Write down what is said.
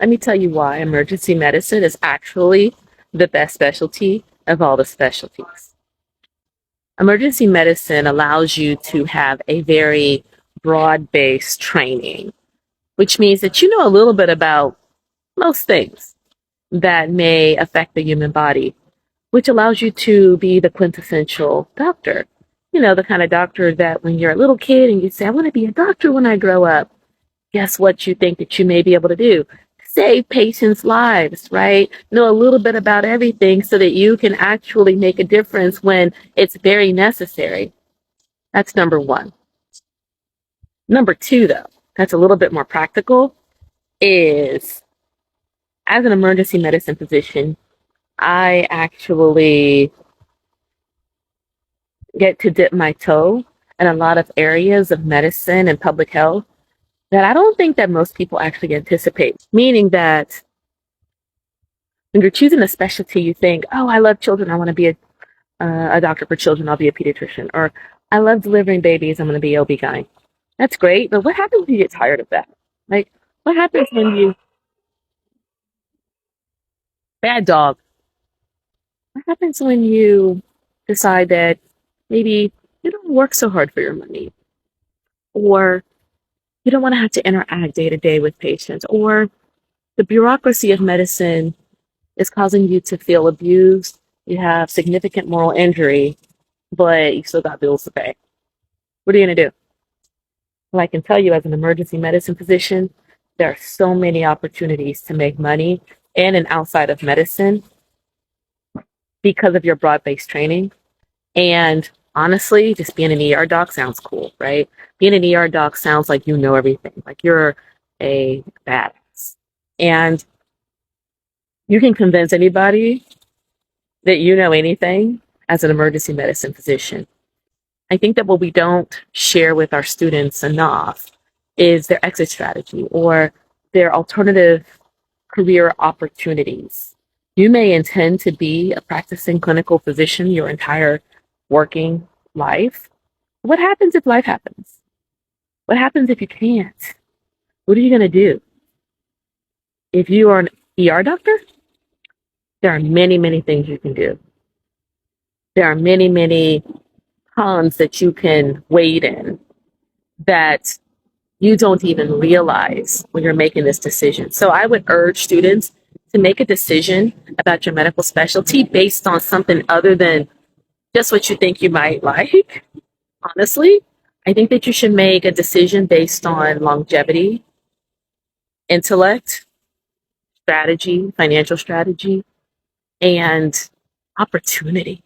Let me tell you why emergency medicine is actually the best specialty of all the specialties. Emergency medicine allows you to have a very broad based training, which means that you know a little bit about most things that may affect the human body, which allows you to be the quintessential doctor. You know, the kind of doctor that when you're a little kid and you say, I want to be a doctor when I grow up, guess what you think that you may be able to do? Save patients' lives, right? Know a little bit about everything so that you can actually make a difference when it's very necessary. That's number one. Number two, though, that's a little bit more practical, is as an emergency medicine physician, I actually get to dip my toe in a lot of areas of medicine and public health that I don't think that most people actually anticipate. Meaning that when you're choosing a specialty, you think, oh, I love children. I want to be a doctor for children. I'll be a pediatrician. Or I love delivering babies. I'm going to be OB-GYN. That's great. But what happens when you get tired of that? Like, what happens when you, bad dog, what happens when you decide that maybe you don't work so hard for your money? Or you don't want to have to interact day to day with patients? Or the bureaucracy of medicine is causing you to feel abused. You have significant moral injury, but you still got bills to pay. What are you going to do? Well, I can tell you as an emergency medicine physician, there are so many opportunities to make money in and outside of medicine because of your broad-based training. And honestly, just being an ER doc sounds cool, right? Being an ER doc sounds like you know everything, like you're a badass. And you can convince anybody that you know anything as an emergency medicine physician. I think that what we don't share with our students enough is their exit strategy or their alternative career opportunities. You may intend to be a practicing clinical physician your entire working life. What happens if life happens? What happens if you can't? What are you going to do? If you are an ER doctor, there are many, many things you can do. There are many, many ponds that you can wade in that you don't even realize when you're making this decision. So I would urge students to make a decision about your medical specialty based on something other than just what you think you might like. Honestly, I think that you should make a decision based on longevity, intellect, strategy, financial strategy, and opportunity.